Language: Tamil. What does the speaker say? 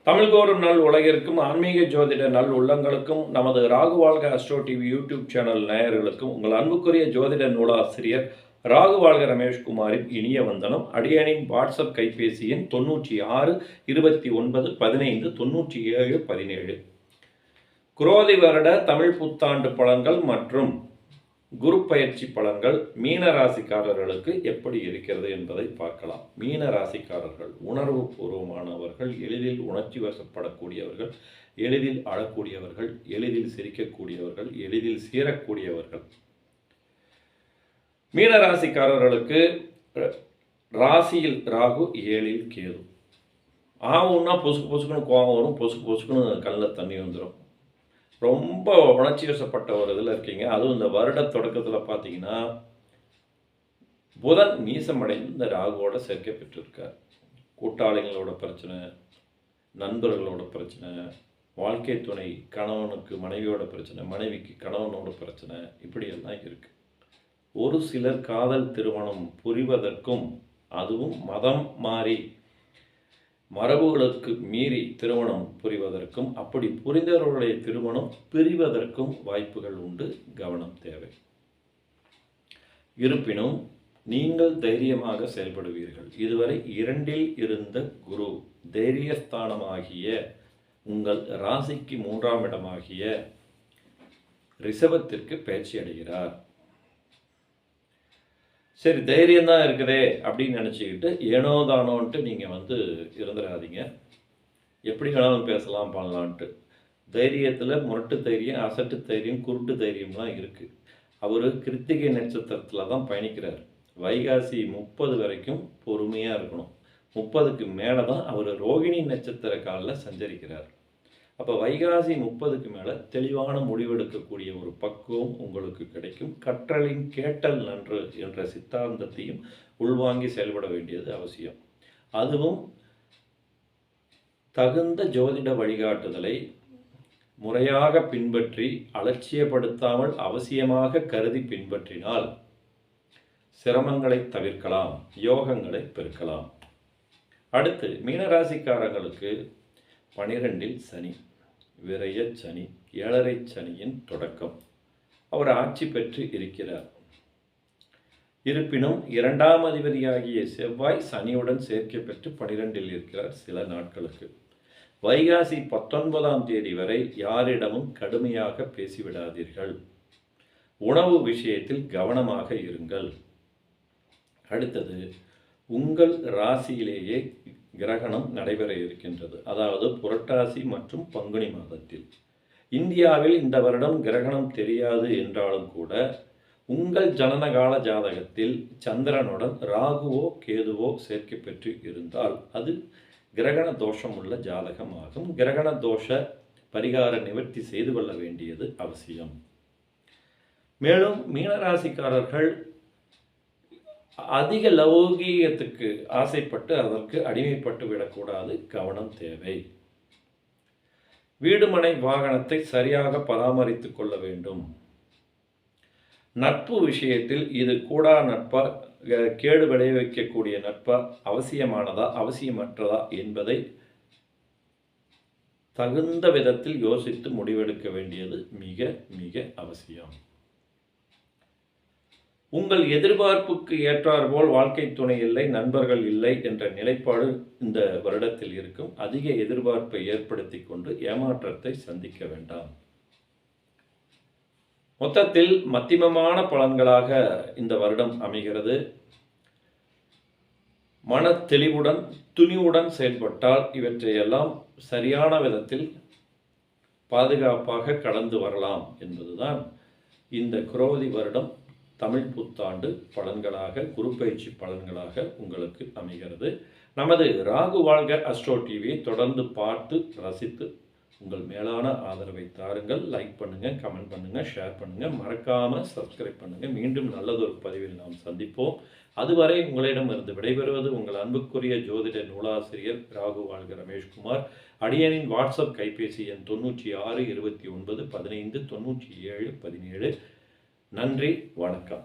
தமிழ்கோரும் நல் உலகிற்கும் ஆன்மீக ஜோதிட நல் உள்ளங்களுக்கும் நமது ராகு வாழ்க அஸ்ட்ரோ டிவி யூடியூப் சேனல் நேயர்களுக்கும் உங்கள் அன்புக்குரிய ஜோதிட நூலாசிரியர் ராகு வாழ்க ரமேஷ்குமாரின் இனிய வந்தனம். அடியனின் வாட்ஸ்அப் கைபேசி எண் 9629159717. குரோதி வருட தமிழ் புத்தாண்டு பலன்கள் மற்றும் குரு பயிற்சி பலன்கள் மீன ராசிக்காரர்களுக்கு எப்படி இருக்கிறது என்பதை பார்க்கலாம். மீன ராசிக்காரர்கள் உணர்வு பூர்வமானவர்கள், எளிதில் உணர்ச்சி வசப்படக்கூடியவர்கள், எளிதில் அழக்கூடியவர்கள், எளிதில் சிரிக்கக்கூடியவர்கள், எளிதில் சீரக்கூடியவர்கள். மீன ராசிக்காரர்களுக்கு ராசியில் ராகு, ஏழில் கேது. ஆகும்னா பொசுக்கு பொசுக்குன்னு கோபம் வரும், பொசுக்கு பொசுக்குன்னு கண்ணில் தண்ணி வந்துடும். ரொம்ப உணர்ச்சி வசப்பட்ட ஒரு இதில் இருக்கீங்க. அதுவும் இந்த வருட தொடக்கத்தில் பார்த்தீங்கன்னா புதன் நீசமடைந்து இந்த ராகுவோட சேர்க்கை பெற்றிருக்கார். கூட்டாளிகளோட பிரச்சனை, நண்பர்களோட பிரச்சனை, வாழ்க்கை துணை கணவனுக்கு மனைவியோட பிரச்சனை, மனைவிக்கு கணவனோட பிரச்சனை, இப்படியெல்லாம் இருக்குது. ஒரு சிலர் காதல் திருமணம் புரிவதற்கும், அதுவும் மதம் மாறி மரபுகளுக்கு மீறி திருமணம் புரிவதற்கும், அப்படி புரிந்தவர்களுடைய திருமணம் பிரிவதற்கும் வாய்ப்புகள் உண்டு. கவனம் தேவை. இருப்பினும் நீங்கள் தைரியமாக செயல்படுவீர்கள். இதுவரை 2இல் இருந்த குரு தைரியஸ்தானமாகிய உங்கள் ராசிக்கு 3ஆம் இடமாகிய ரிஷபத்திற்கு பயிற்சி அடைகிறார். சரி, தைரியம்தான் இருக்குதே அப்படின்னு நினச்சிக்கிட்டு ஏனோ தானோன்ட்டு நீங்கள் இருந்துடாதீங்க. எப்படி வேணாலும் பேசலாம் பண்ணலான்ட்டு. தைரியத்தில் முரட்டு தைரியம், அசட்டு தைரியம், குருட்டு தைரியம்லாம் இருக்குது. அவர் கிருத்திகை நட்சத்திரத்தில் தான் பயணிக்கிறார். வைகாசி 30 வரைக்கும் பொறுமையாக இருக்கணும். 30க்கு மேலே தான் அவர் ரோகிணி நட்சத்திர காலில் சஞ்சரிக்கிறார். அப்போ வைகாசி 30க்கு மேலே தெளிவான முடிவெடுக்கக்கூடிய ஒரு பக்குவம் உங்களுக்கு கிடைக்கும். கற்றலின் கேட்டல் நன்று என்ற சித்தாந்தத்தையும் உள்வாங்கி செயல்பட வேண்டியது அவசியம். அதுவும் தகுந்த ஜோதிட வழிகாட்டுதலை முறையாக பின்பற்றி அலட்சியப்படுத்தாமல் அவசியமாக கருதி பின்பற்றினால் சிரமங்களை தவிர்க்கலாம், யோகங்களை பெருக்கலாம். அடுத்து மீனராசிக்காரங்களுக்கு 12இல் சனி, விரய சனி, 7.5 சனியின் தொடக்கம். அவர் ஆட்சி பெற்று இருக்கிறார். இருப்பினும் 2ஆம் அதிபதியாகிய செவ்வாய் சனியுடன் சேர்க்கை பெற்று 12இல் இருக்கிறார் சில நாட்களுக்கு. வைகாசி 19ஆம் தேதி வரை யாரிடமும் கடுமையாக பேசிவிடாதீர்கள். உணவு விஷயத்தில் கவனமாக இருங்கள். அடுத்தது, உங்கள் ராசியிலேயே கிரகணம் நடைபெற இருக்கின்றது. அதாவது புரட்டாசி மற்றும் பங்குனி மாதத்தில். இந்தியாவில் இந்த வருடம் கிரகணம் தெரியாது என்றாலும் கூட உங்கள் ஜனனகால ஜாதகத்தில் சந்திரனுடன் ராகுவோ கேதுவோ சேர்க்கை பெற்று இருந்தால் அது கிரகண தோஷம் உள்ள ஜாதகமாகும். கிரகண தோஷ பரிகார நிவர்த்தி செய்து கொள்ள வேண்டியது அவசியம். மேலும் மீனராசிக்காரர்கள் அதிக லௌகீகத்துக்கு ஆசைப்பட்டு அதற்கு அடிமைப்பட்டு விடக்கூடாது. கவனம் தேவை. வீடுமனை வாகனத்தை சரியாக பராமரித்து கொள்ள வேண்டும். நட்பு விஷயத்தில் இது கூடா நட்பா, கேடு விளைவிக்கக்கூடிய நட்பா, அவசியமானதா அவசியமற்றதா என்பதை தகுந்த விதத்தில் யோசித்து முடிவெடுக்க வேண்டியது மிக மிக அவசியம். உங்கள் எதிர்பார்ப்புக்கு ஏற்றாற்போல் வாழ்க்கை துணை இல்லை, நண்பர்கள் இல்லை என்ற நிலைப்பாடு இந்த வருடத்தில் இருக்கும். அதிக எதிர்பார்ப்பை ஏற்படுத்தி கொண்டு ஏமாற்றத்தை சந்திக்க வேண்டாம். மொத்தத்தில் மத்தியமமான பலன்களாக இந்த வருடம் அமைகிறது. மன தெளிவுடன் துணிவுடன் செயல்பட்டால் இவற்றையெல்லாம் சரியான விதத்தில் பாதுகாப்பாக கடந்து வரலாம் என்பதுதான் இந்த குரோதி வருடம் தமிழ் புத்தாண்டு பலன்களாக, குரு பயிற்சி பலன்களாக உங்களுக்கு அமைகிறது. நமது ராகு வாழ்க அஸ்ட்ரோ டிவியை தொடர்ந்து பார்த்து ரசித்து உங்கள் மேலான ஆதரவை தாருங்கள். லைக் பண்ணுங்கள், கமெண்ட் பண்ணுங்கள், ஷேர் பண்ணுங்கள், மறக்காமல் சப்ஸ்கிரைப் பண்ணுங்கள். மீண்டும் நல்லதொரு பதிவில் நாம் சந்திப்போம். அதுவரை உங்களிடமிருந்து விடைபெறுவது உங்கள் அன்புக்குரிய ஜோதிட நூலாசிரியர் ராகு வாழ்க ரமேஷ்குமார். அடியனின் வாட்ஸ்அப் கைபேசி எண் 96 29 15 97 17. நன்றி, வணக்கம்.